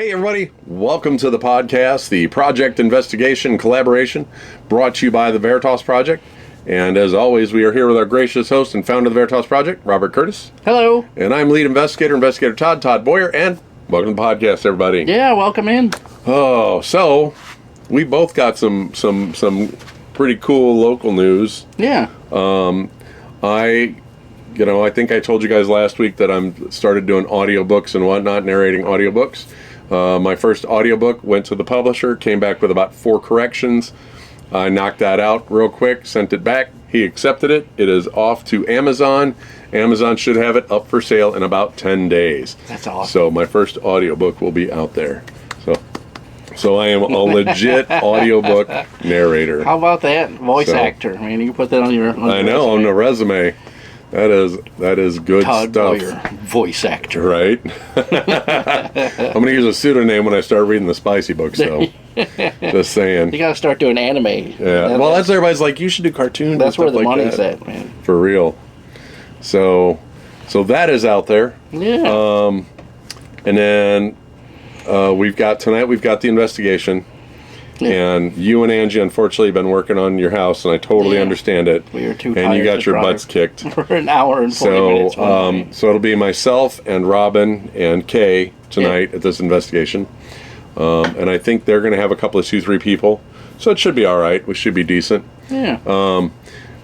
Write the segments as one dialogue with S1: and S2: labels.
S1: Hey everybody, welcome to the podcast, the Project Investigation Collaboration, brought to you by the Veritas Project. And as always, we are here with our gracious host and founder of the Veritas Project, Robert Curtis.
S2: Hello.
S1: And I'm lead investigator Todd Boyer, and welcome to the podcast, everybody.
S2: Yeah, welcome in.
S1: Oh, so we both got some pretty cool local news.
S2: Yeah.
S1: I think I told you guys last week that I'm started doing audiobooks and whatnot, narrating audiobooks. My first audiobook went to the publisher, came back with about 4 corrections. I knocked that out real quick, sent it back. He accepted it. It is off to Amazon. Amazon should have it up for sale in about 10 days.
S2: That's awesome.
S1: So my first audiobook will be out there. So I am a legit audiobook narrator.
S2: How about that? Voice actor. I mean, you put that on your resume.
S1: On the resume. That is good
S2: Todd
S1: stuff.
S2: Boyer, voice actor.
S1: Right? I'm going to use a pseudonym when I start reading the spicy books, though. Just saying.
S2: You got to start doing anime.
S1: Yeah. Well, that's everybody's like, you should do cartoons.
S2: That's where the
S1: like
S2: money's
S1: that.
S2: at, man.
S1: For real. So that is out there.
S2: Yeah.
S1: And then we've got the investigation. Yeah. And you and Angie, unfortunately, have been working on your house, and I totally understand it.
S2: We were too
S1: tired. And you got your butts kicked
S2: for an hour and 40 minutes.
S1: So it'll be myself and Robin and Kay tonight at this investigation. And I think they're going to have a couple of 2-3 people, so it should be all right. We should be decent.
S2: Yeah.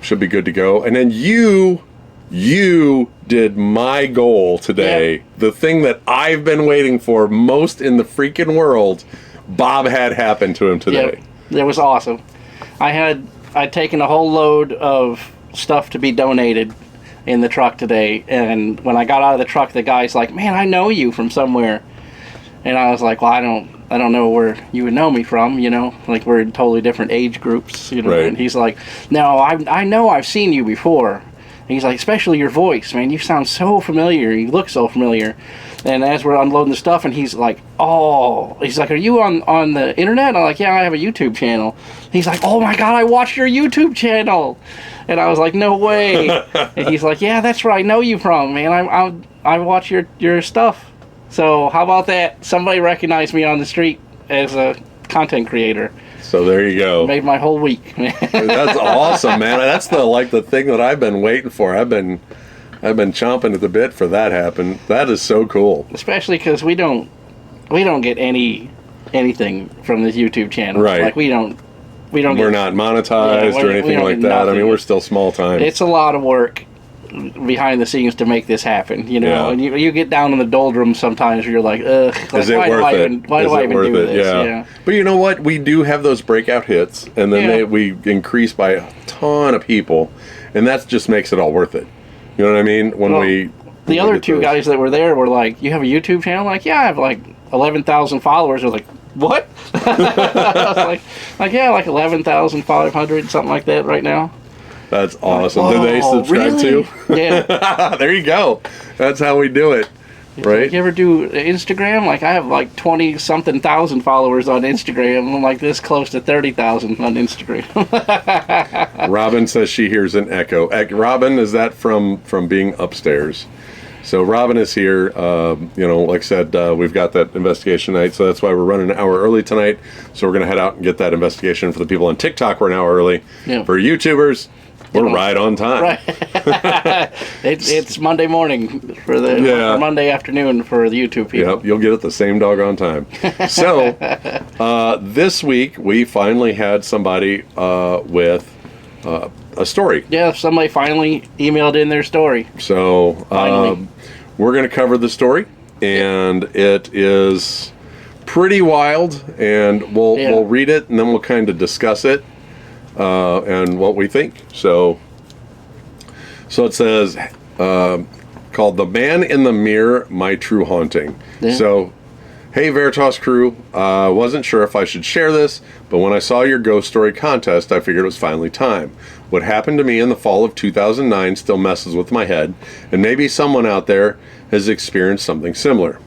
S1: Should be good to go. And then you did my goal today.
S2: Yeah.
S1: The thing that I've been waiting for most in the freaking world. Bob had happened to him today.
S2: Yep. It was awesome. I'd taken a whole load of stuff to be donated in the truck today, and when I got out of the truck, the guy's like, "Man, I know you from somewhere," and I was like, "Well, I don't know where you would know me from, like we're in totally different age groups,
S1: Right.
S2: And he's like, "No, I know I've seen you before." And he's like, "Especially your voice, man. You sound so familiar. You look so familiar." And as we're unloading the stuff, and he's like, "Oh," he's like, "Are you on the internet?" And I'm like, "Yeah, I have a YouTube channel." He's like, "Oh my God, I watched your YouTube channel," and I was like, "No way!" And he's like, "Yeah, that's where I know you from, man. I watch your stuff." So how about that? Somebody recognized me on the street as a content creator.
S1: So there you go.
S2: Made my whole week.
S1: That's awesome, man. That's the thing that I've been waiting for. I've been chomping at the bit for that happen. That is so cool.
S2: Especially because we don't get anything from this YouTube channel.
S1: Right.
S2: Like we're not
S1: monetized or anything like that.
S2: Nothing.
S1: I mean, we're still small time.
S2: It's a lot of work behind the scenes to make this happen,
S1: Yeah.
S2: And you get down in the doldrums sometimes where you're like, ugh, like,
S1: is it worth it?
S2: Why do I even do this?
S1: Yeah. But you know what? We do have those breakout hits, and then we increase by a ton of people, and that just makes it all worth it. You know what I mean?
S2: The other 2 guys that were there were like, "You have a YouTube channel?" I'm like, "Yeah, I have like 11,000 followers." They're like, "What?" I was like, "Yeah, like 11,500, something like that right now."
S1: That's awesome.
S2: Like,
S1: Did they subscribe
S2: really?
S1: too?
S2: Yeah.
S1: There you go. That's how we do it. Right?
S2: Like, you ever do Instagram? Like, I have like 20-something thousand followers on Instagram. I'm like this close to 30,000 on Instagram.
S1: Robin says she hears an echo. Robin, is that from being upstairs? So Robin is here. Like I said, we've got that investigation night, so that's why we're running an hour early tonight. So we're going to head out and get that investigation. For the people on TikTok, we're an hour early.
S2: Yeah.
S1: For YouTubers, we're right on time.
S2: Right. It's Monday morning for or Monday afternoon for the YouTube people.
S1: Yep, you'll get it the same doggone time. So this week we finally had somebody with a story.
S2: Yeah, somebody finally emailed in their story.
S1: So we're going to cover the story, and it is pretty wild, and we'll read it, and then we'll kind of discuss it. And what we think. So it says, called "The Man in the Mirror, My True Haunting." Yeah. So, hey Veritas crew, wasn't sure if I should share this, but when I saw your ghost story contest, I figured it was finally time. What happened to me in the fall of 2009 still messes with my head, and maybe someone out there has experienced something similar.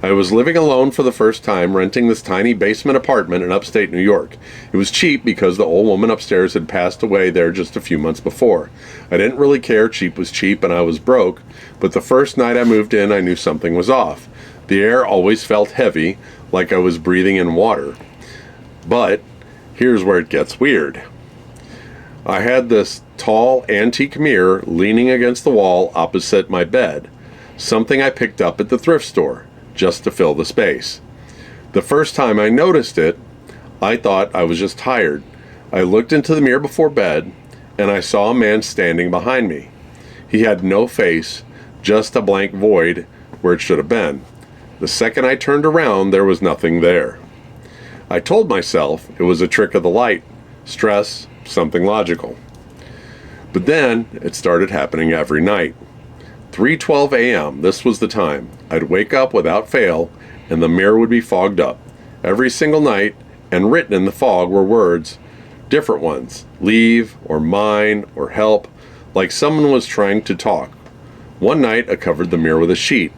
S1: I was living alone for the first time, renting this tiny basement apartment in upstate New York. It was cheap because the old woman upstairs had passed away there just a few months before. I didn't really care, cheap was cheap and I was broke, but the first night I moved in I knew something was off. The air always felt heavy, like I was breathing in water. But here's where it gets weird. I had this tall antique mirror leaning against the wall opposite my bed, something I picked up at the thrift store, just to fill the space. The first time I noticed it, I thought I was just tired. I looked into the mirror before bed, and I saw a man standing behind me. He had no face, just a blank void where it should have been. The second I turned around, there was nothing there. I told myself it was a trick of the light, stress, something logical. But then it started happening every night. 3:12 a.m., this was the time. I'd wake up without fail, and the mirror would be fogged up. Every single night, and written in the fog were words, different ones, leave, or mine, or help, like someone was trying to talk. One night, I covered the mirror with a sheet.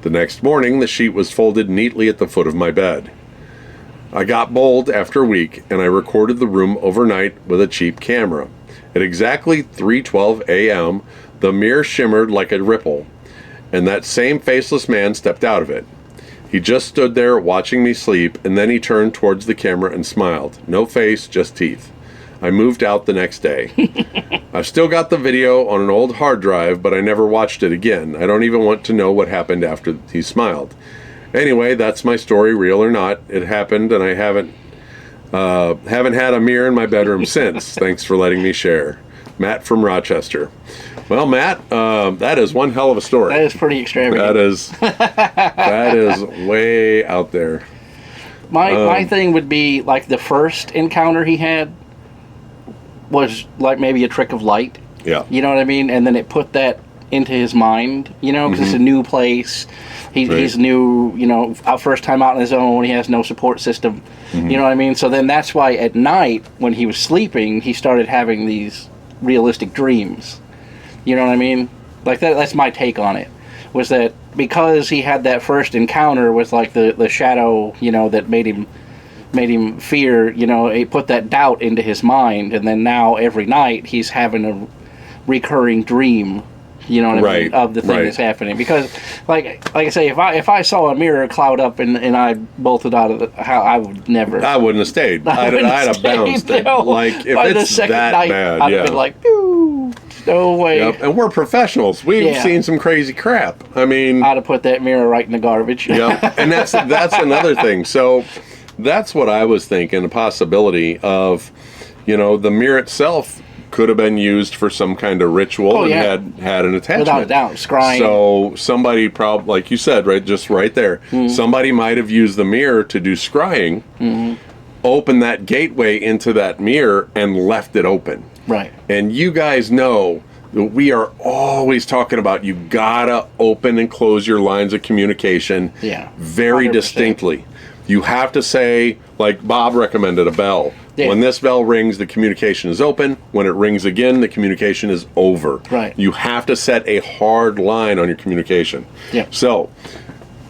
S1: The next morning, the sheet was folded neatly at the foot of my bed. I got bold after a week, and I recorded the room overnight with a cheap camera. At exactly 3:12 a.m., the mirror shimmered like a ripple, and that same faceless man stepped out of it. He just stood there watching me sleep, and then he turned towards the camera and smiled. No face, just teeth. I moved out the next day. I've still got the video on an old hard drive, but I never watched it again. I don't even want to know what happened after he smiled. Anyway, that's my story, real or not. It happened, and I haven't had a mirror in my bedroom since. Thanks for letting me share. Matt from Rochester. Well, Matt, that is one hell of a story.
S2: That is pretty extravagant.
S1: That is way out there.
S2: My thing would be like the first encounter he had was like maybe a trick of light.
S1: Yeah.
S2: You know what I mean? And then it put that into his mind, you know, because it's a new place. He's new, you know, first time out on his own. He has no support system. You know what I mean? So then that's why at night when he was sleeping, he started having these realistic dreams. You know what I mean? Like that's my take on it. Was that because he had that first encounter with like the shadow, you know, that made him fear, you know, it put that doubt into his mind, and then now every night he's having a recurring dream, you know what I mean, of the thing that's happening. Because like I say, if I saw a mirror cloud up and I bolted out of the house, I would never.
S1: I wouldn't have stayed. I'd have bounced. Like if it's that bad,
S2: I'd have been like, "Ooh, no way."
S1: Yep. And we're professionals. We've seen some crazy crap. I mean,
S2: I'd have put that mirror right in the garbage.
S1: Yeah, and that's another thing. So that's what I was thinking. A possibility of, you know, the mirror itself could have been used for some kind of ritual and had an attachment.
S2: Without a doubt, scrying.
S1: So somebody probably, like you said, just right there, somebody might have used the mirror to do scrying, opened that gateway into that mirror, and left it open.
S2: Right.
S1: And you guys know that we are always talking about you gotta open and close your lines of communication very 100%. Distinctly. You have to say, like Bob recommended, a bell. Yeah. When this bell rings, the communication is open. When it rings again, the communication is over.
S2: Right.
S1: You have to set a hard line on your communication.
S2: Yeah.
S1: So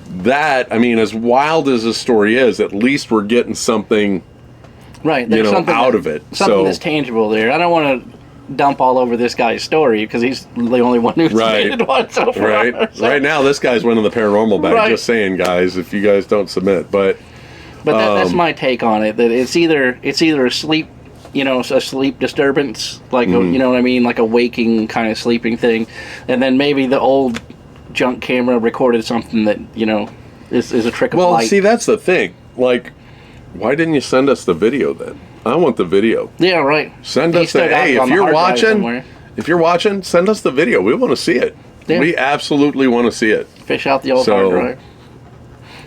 S1: that, I mean, as wild as this story is, at least we're getting something,
S2: there's something
S1: out of it.
S2: Something that's tangible there. I don't want to dump all over this guy's story because he's the only one who's submitted one so far.
S1: Right. Right now, this guy's winning the paranormal bag. Just saying, guys, if you guys don't submit, but
S2: that's my take on it. That it's either a sleep, you know, a sleep disturbance, like you know what I mean, like a waking kind of sleeping thing, and then maybe the old junk camera recorded something that, you know, is a trick of light.
S1: Well, see, that's the thing. Like, why didn't you send us the video then? I want the video.
S2: Yeah, right.
S1: Send us the. Hey, if you're watching, send us the video. We want to see it. Yeah. We absolutely want to see it.
S2: Fish out the old hard drive.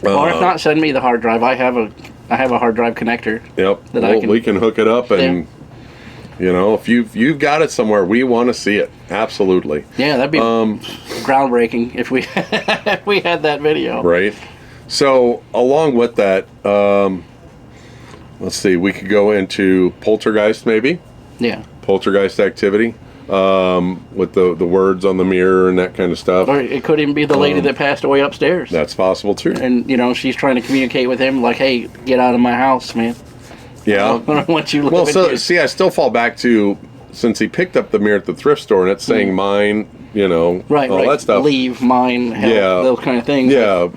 S2: Or if not, send me the hard drive. I have a hard drive connector.
S1: Yep. We can hook it up, and you know, if you've got it somewhere, we want to see it. Absolutely.
S2: Yeah, that'd be groundbreaking if we if we had that video.
S1: Right. So along with that, let's see. We could go into poltergeist, maybe.
S2: Yeah.
S1: Poltergeist activity. With the words on the mirror and that kind of stuff.
S2: Or it could even be the lady that passed away upstairs.
S1: That's possible too.
S2: And, you know, she's trying to communicate with him like, hey, get out of my house, man.
S1: Yeah.
S2: I don't want you
S1: well, so, see, I still fall back to, since he picked up the mirror at the thrift store and it's saying mine, you know, all that stuff.
S2: Leave, mine, help, those kind of things.
S1: Yeah.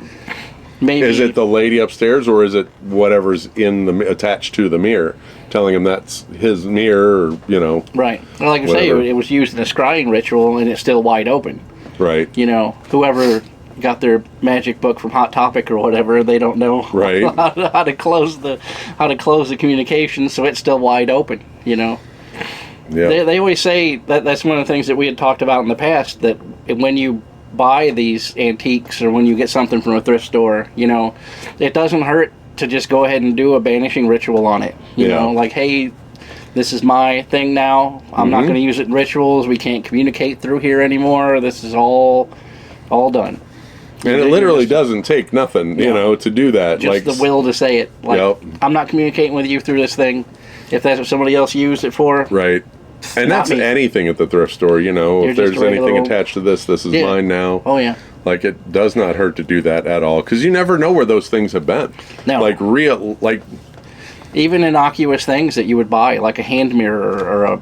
S2: Maybe.
S1: Is it the lady upstairs, or is it whatever's attached to the mirror, telling him that's his mirror, or,
S2: Right. Well, like I say, it was used in a scrying ritual, and it's still wide open.
S1: Right.
S2: Whoever got their magic book from Hot Topic or whatever, they don't know
S1: right.
S2: how to close the communication, so it's still wide open. Yeah. They always say that's one of the things that we had talked about in the past, that when you buy these antiques or when you get something from a thrift store, it doesn't hurt to just go ahead and do a banishing ritual on it. You know, like, hey, this is my thing now. I'm not going to use it in rituals. We can't communicate through here anymore. This is all done.
S1: And it literally doesn't take nothing, to do that.
S2: Just the will to say it. Like, I'm not communicating with you through this thing. If that's what somebody else used it for.
S1: Right. And that's anything at the thrift store, if there's anything attached to this is mine now.
S2: Oh, yeah.
S1: Like, it does not hurt to do that at all, because you never know where those things have been.
S2: No. Even innocuous things that you would buy, like a hand mirror or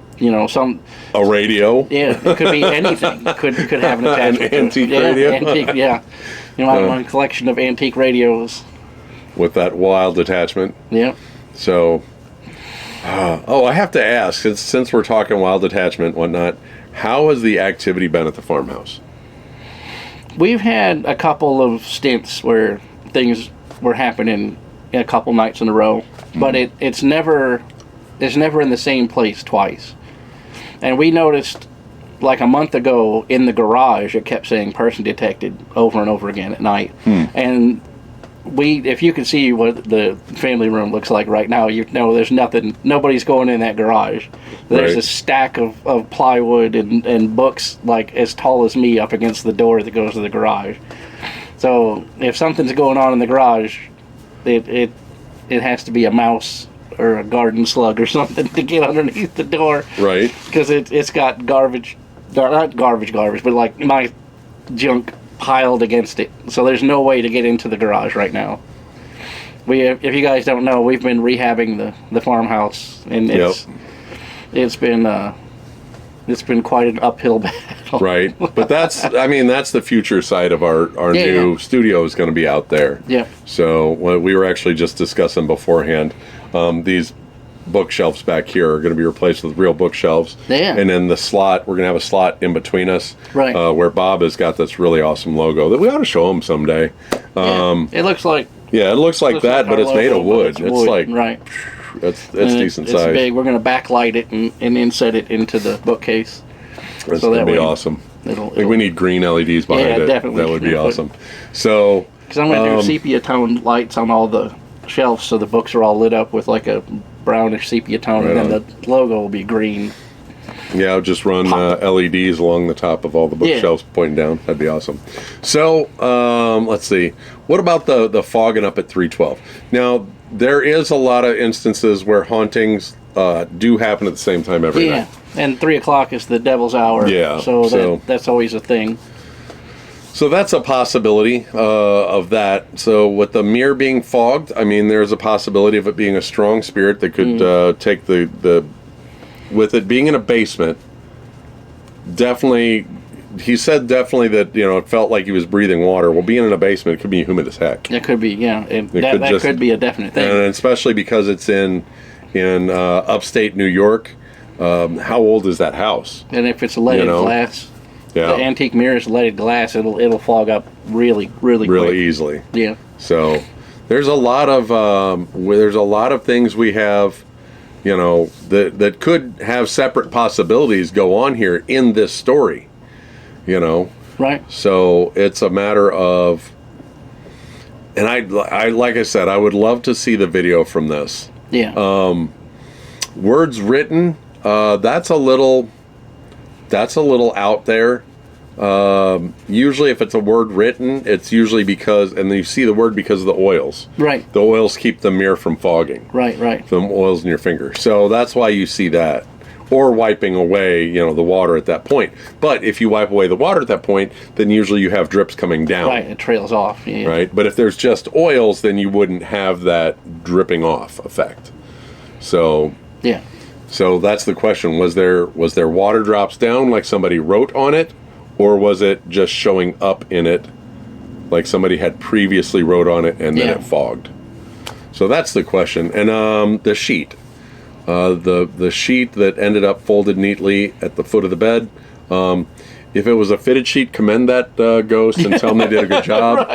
S2: a
S1: radio.
S2: Yeah, it could be anything. Could have an attachment.
S1: An antique radio.
S2: Antique, yeah. I have a collection of antique radios
S1: with that wild attachment.
S2: Yeah.
S1: So, I have to ask, since we're talking wild attachment and whatnot, how has the activity been at the farmhouse?
S2: We've had a couple of stints where things were happening a couple nights in a row, but it's never in the same place twice. And we noticed, like a month ago, in the garage, it kept saying "person detected" over and over again at night. And if you could see what the family room looks like right now, there's nothing. Nobody's going in that garage. There's a stack of plywood and books like as tall as me up against the door that goes to the garage. So if something's going on in the garage, it has to be a mouse or a garden slug or something to get underneath the door. Right. Because it's got garbage, not garbage, but like my junk piled against it. So there's no way to get into the garage right now. If you guys don't know, we've been rehabbing the farmhouse, and it's been quite an uphill battle. Right.
S1: But that's the future side of our new studio is going to be out there.
S2: Yeah.
S1: So we were actually just discussing beforehand, these bookshelves back here are going to be replaced with real bookshelves.
S2: Yeah.
S1: And then the slot, we're going to have a slot in between us.
S2: Right.
S1: Where Bob has got this really awesome logo that we ought to show him someday.
S2: It looks like...
S1: Yeah, it looks like that, but it's made of wood. It's like...
S2: Right.
S1: It's decent size.
S2: It's big. We're going to backlight it and inset it into the bookcase.
S1: That's going to be awesome. We need green LEDs behind it.
S2: Definitely.
S1: That would be awesome. So...
S2: Because I'm going to do sepia-toned lights on all the shelves, so the books are all lit up with like a brownish sepia tone, and then the logo will be green.
S1: Yeah, I'll just run LEDs along the top of all the bookshelves pointing down. That'd be awesome. So, let's see. What about the fogging up at 312? Now, there is a lot of instances where hauntings do happen at the same time every night.
S2: And 3 o'clock is the devil's hour.
S1: Yeah.
S2: So that's always a thing.
S1: So that's a possibility of that. So with the mirror being fogged, there's a possibility of it being a strong spirit that could take the... With it being in a basement, definitely... He said definitely that, it felt like he was breathing water. Well, being in a basement, it could be humid as heck.
S2: It could be, yeah. That could be a definite thing.
S1: And especially because it's in upstate New York. How old is that house?
S2: And if it's leaded glass... Yeah. The antique mirror is leaded glass. It'll fog up really quick.
S1: Easily.
S2: Yeah.
S1: So there's a lot of things we have, that could have separate possibilities go on here in this story.
S2: Right.
S1: So it's a matter of, and I like I said, I would love to see the video from this.
S2: Yeah.
S1: Words written, that's a little out there. Usually if it's a word written, it's usually because, and you see the word because of the oils.
S2: Right.
S1: The oils keep the mirror from fogging.
S2: Right.
S1: The oils in your finger. So that's why you see that. Or wiping away, the water at that point. But if you wipe away the water at that point, then usually you have drips coming down.
S2: Right, it trails off. Yeah.
S1: Right? But if there's just oils, then you wouldn't have that dripping off effect. So...
S2: Yeah.
S1: So that's the question. Was there water drops down like somebody wrote on it, or was it just showing up in it like somebody had previously wrote on it and then it fogged. So that's the question. And the sheet. The sheet that ended up folded neatly at the foot of the bed. If it was a fitted sheet, commend that ghost and tell them they did a good job.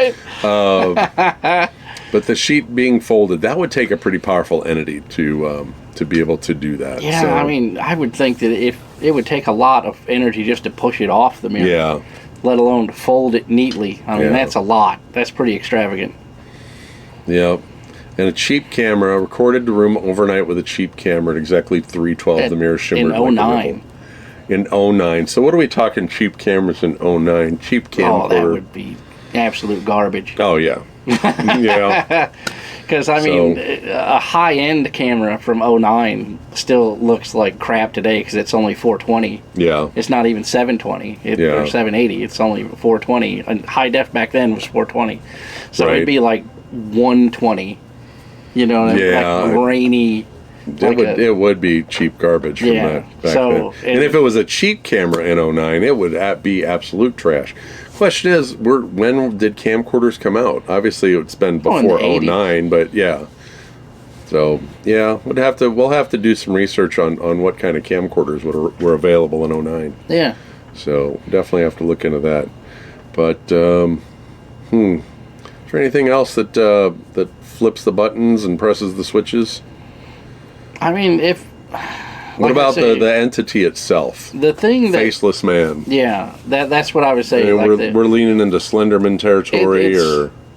S1: But the sheet being folded, that would take a pretty powerful entity to be able to do that.
S2: Yeah,
S1: so,
S2: I mean, I would think that if it would take a lot of energy just to push it off the mirror.
S1: Yeah.
S2: Let alone to fold it neatly. I mean, that's a lot. That's pretty extravagant.
S1: Yeah. And a cheap camera recorded the room overnight with a cheap camera at exactly 3:12. The mirror shimmered
S2: in 09.
S1: In 09. So what are we talking cheap cameras in 09? Cheap camcorder.
S2: Oh, that would be absolute garbage.
S1: Oh, yeah. Yeah.
S2: Because, I mean, a high-end camera from 09 still looks like crap today because it's only 420.
S1: Yeah.
S2: It's not even 720 or 780. It's only 420. And high def back then was 420. So it'd be like 120. You know, like grainy.
S1: It would be cheap garbage from that back then. And if it was a cheap camera in 09, it would be absolute trash. Question is, when did camcorders come out? Obviously, it's been before 09, but yeah. So yeah, we'll have to do some research on what kind of camcorders were available in 09.
S2: Yeah.
S1: So definitely have to look into that. But is there anything else that flips the buttons and presses the switches?
S2: I mean,
S1: what about the entity itself?
S2: The thing that
S1: Faceless man.
S2: Yeah, that's what I was saying.
S1: I mean, we're leaning into Slenderman territory,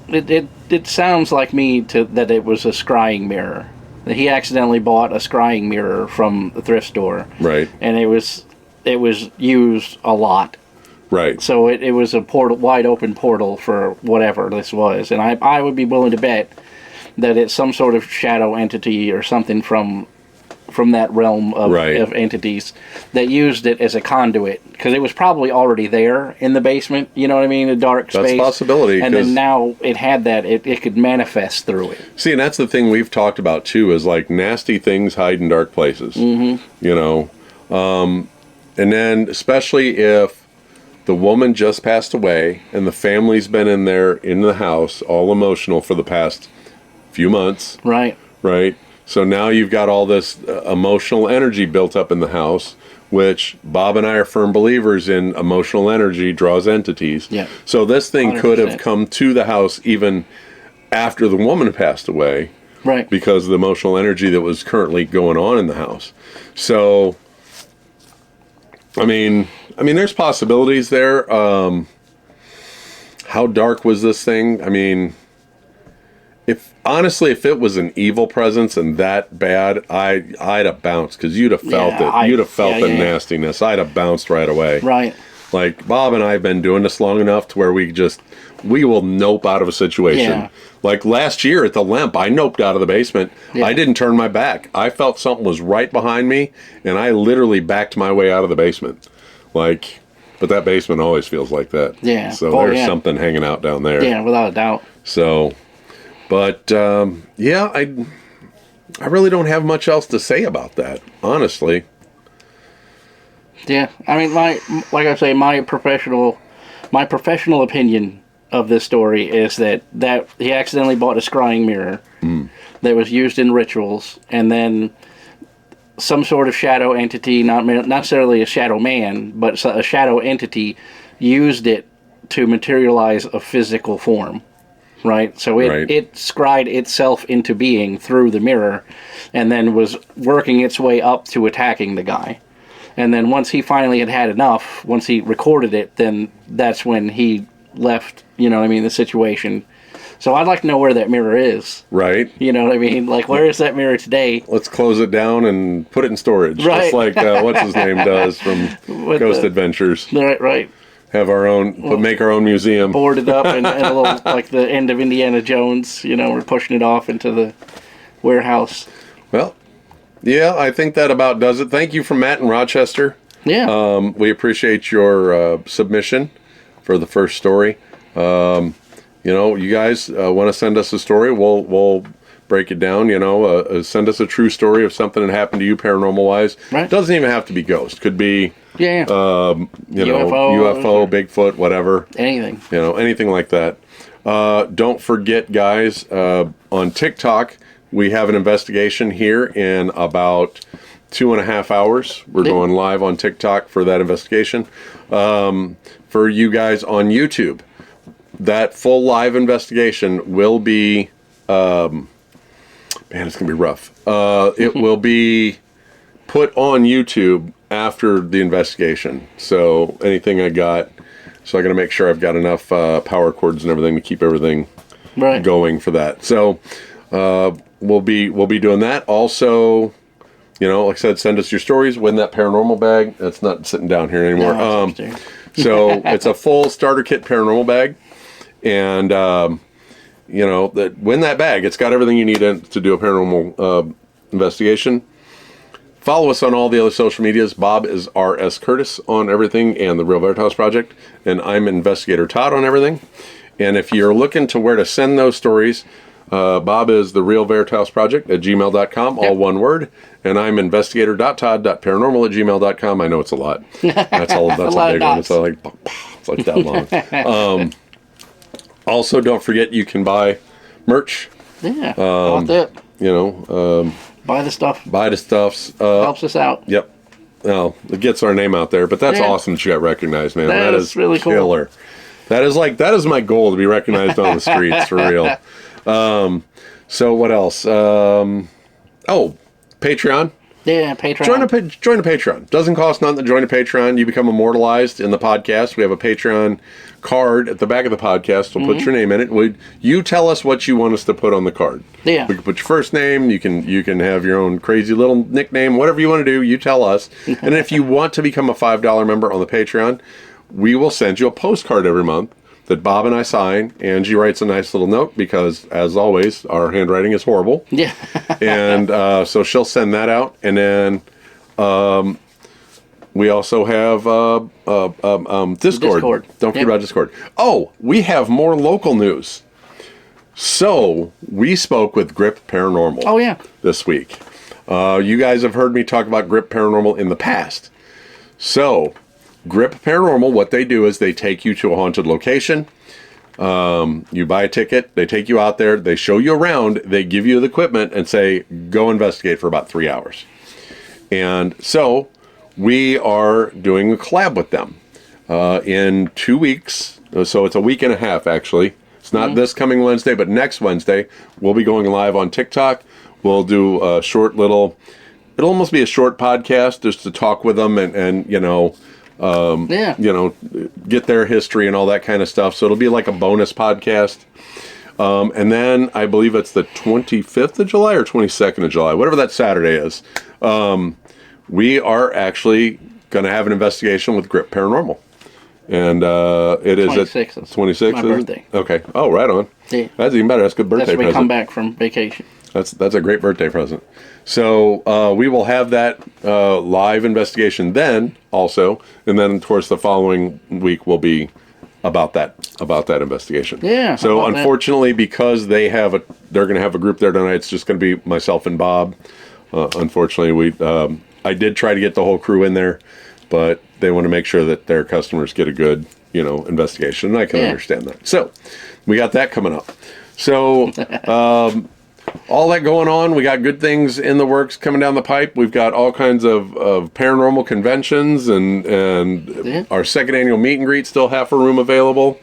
S2: it sounds like me that it was a scrying mirror. That he accidentally bought a scrying mirror from the thrift store,
S1: right?
S2: And it was used a lot,
S1: right?
S2: So it was a wide open portal for whatever this was, and I would be willing to bet that it's some sort of shadow entity or something from that realm of entities that used it as a conduit, because it was probably already there in the basement, you know what I mean, a dark space.
S1: That's a possibility.
S2: And then now it had that, it could manifest through it.
S1: See, and that's the thing we've talked about too, is like nasty things hide in dark places. Mm-hmm. You know, and then especially if the woman just passed away and the family's been in the house all emotional for the past few months. Right. So now you've got all this emotional energy built up in the house, which Bob and I are firm believers in. Emotional energy draws entities. Yeah. So this thing 100%. Could have come to the house even after the woman passed away. Right. Because of the emotional energy that was currently going on in the house. So, I mean, there's possibilities there. How dark was this thing? I mean, honestly, if it was an evil presence and that bad, I'd have bounced, because you'd have felt it. You'd have felt the nastiness. I'd have bounced right away. Right. Like, Bob and I have been doing this long enough to where we will nope out of a situation. Yeah. Like last year at the Lemp, I noped out of the basement. Yeah. I didn't turn my back. I felt something was right behind me, and I literally backed my way out of the basement. Like, but that basement always feels like that. Yeah. So there's something hanging out down there.
S2: Yeah, without a doubt.
S1: So... But, yeah, I really don't have much else to say about that, honestly.
S2: Yeah, I mean, like I say, my professional opinion of this story is that he accidentally bought a scrying mirror that was used in rituals, and then some sort of shadow entity, not necessarily a shadow man, but a shadow entity, used it to materialize a physical form. Right, so it scried itself into being through the mirror, and then was working its way up to attacking the guy. And then once he finally had enough, once he recorded it, then that's when he left, you know what I mean, the situation. So I'd like to know where that mirror is. Right. You know what I mean? Like, where is that mirror today?
S1: Let's close it down and put it in storage. Right. Just like, what's his name does from Ghost Adventures.
S2: Right.
S1: Have our own, make our own museum.
S2: Board it up and a little, like the end of Indiana Jones, you know, we're pushing it off into the warehouse.
S1: Well, yeah, I think that about does it. Thank you from Matt in Rochester. Yeah. We appreciate your submission for the first story. You know, you guys want to send us a story, we'll break it down, you know, send us a true story of something that happened to you paranormal-wise. Right. It doesn't even have to be ghost. Could be... you know, UFO, Bigfoot, whatever.
S2: Anything.
S1: You know, anything like that. Don't forget, guys, on TikTok, we have an investigation here in about 2.5 hours. We're going live on TikTok for that investigation. For you guys on YouTube, that full live investigation will be, man, it's going to be rough. It will be put on YouTube after the investigation. So anything I got, so I got to make sure I've got enough power cords and everything to keep everything going for that. So we'll be doing that. Also, like I said, send us your stories. Win that paranormal bag. That's not sitting down here anymore.
S2: No,
S1: so it's a full starter kit paranormal bag, and win that bag. It's got everything you need to do a paranormal investigation. Follow us on all the other social medias. Bob is R.S. Curtis on everything and the Real Veritas Project. And I'm Investigator Todd on everything. And if you're looking to where to send those stories, Bob is the Real Veritas Project at gmail.com, all one word. And I'm investigator.todd.paranormal@gmail.com. I know it's a lot. That's all. That's a big one. It's like that long. Also, don't forget you can buy merch.
S2: Yeah, bought it. Buy the stuff.
S1: Buy the stuffs.
S2: Helps us out.
S1: Yep. Well, it gets our name out there, but that's awesome that you got recognized, man. That is
S2: really
S1: killer. Cool. That is my goal, to be recognized on the streets, for real. So what else? Patreon.
S2: Yeah, Patreon.
S1: Join a Patreon. Doesn't cost nothing to join a Patreon. You become immortalized in the podcast. We have a Patreon card at the back of the podcast. We'll put your name in it. You tell us what you want us to put on the card.
S2: Yeah.
S1: We can put your first name. You can have your own crazy little nickname. Whatever you want to do, you tell us. And if you want to become a $5 member on the Patreon, we will send you a postcard every month that Bob and I sign. Angie writes a nice little note because, as always, our handwriting is horrible.
S2: Yeah.
S1: And so she'll send that out. And then we also have Discord. Don't forget about Discord. Oh, we have more local news. So we spoke with Grip Paranormal this week. You guys have heard me talk about Grip Paranormal in the past. So Grip Paranormal, what they do is they take you to a haunted location. You buy a ticket. They take you out there. They show you around. They give you the equipment and say, go investigate for about 3 hours. And so we are doing a collab with them in 2 weeks. So it's a week and a half, actually. It's not this coming Wednesday, but next Wednesday, we'll be going live on TikTok. We'll do a short little, it'll almost be a short podcast just to talk with them and get their history and all that kind of stuff. So it'll be like a bonus podcast. And then I believe it's the 25th of July or 22nd of July, whatever that Saturday is. We are actually going to have an investigation with Grip Paranormal. And it is at 26th.
S2: My birthday.
S1: Okay. Oh, right on.
S2: Yeah.
S1: That's even better. That's a good birthday present.
S2: That's when we come back from vacation.
S1: That's a great birthday present. So we will have that live investigation then also, and then of course the following week will be about that investigation.
S2: Yeah.
S1: So unfortunately, because they're going to have a group there tonight, it's just going to be myself and Bob. Unfortunately, I did try to get the whole crew in there, but they want to make sure that their customers get a good investigation, and I can understand that. So we got that coming up. So. All that going on. We got good things in the works coming down the pipe. We've got all kinds of paranormal conventions and our second annual meet and greet, still half a room available.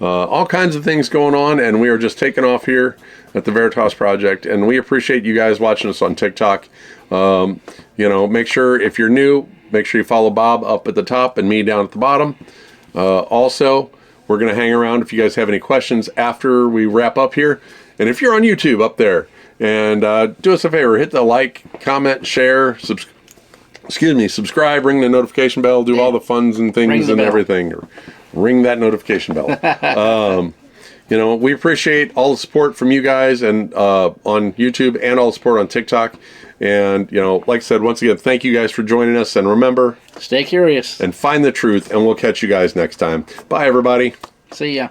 S1: All kinds of things going on, and we are just taking off here at the Veritas Project, and we appreciate you guys watching us on TikTok. Make sure, if you're new, make sure you follow Bob up at the top and me down at the bottom. Also, we're going to hang around if you guys have any questions after we wrap up here. And if you're on YouTube up there, and do us a favor, hit the like, comment, share, subscribe, ring the notification bell, do all the funs and things and everything. Ring that notification bell. We appreciate all the support from you guys and on YouTube and all the support on TikTok. And, like I said, once again, thank you guys for joining us. And remember,
S2: stay curious
S1: and find the truth. And we'll catch you guys next time. Bye, everybody.
S2: See ya.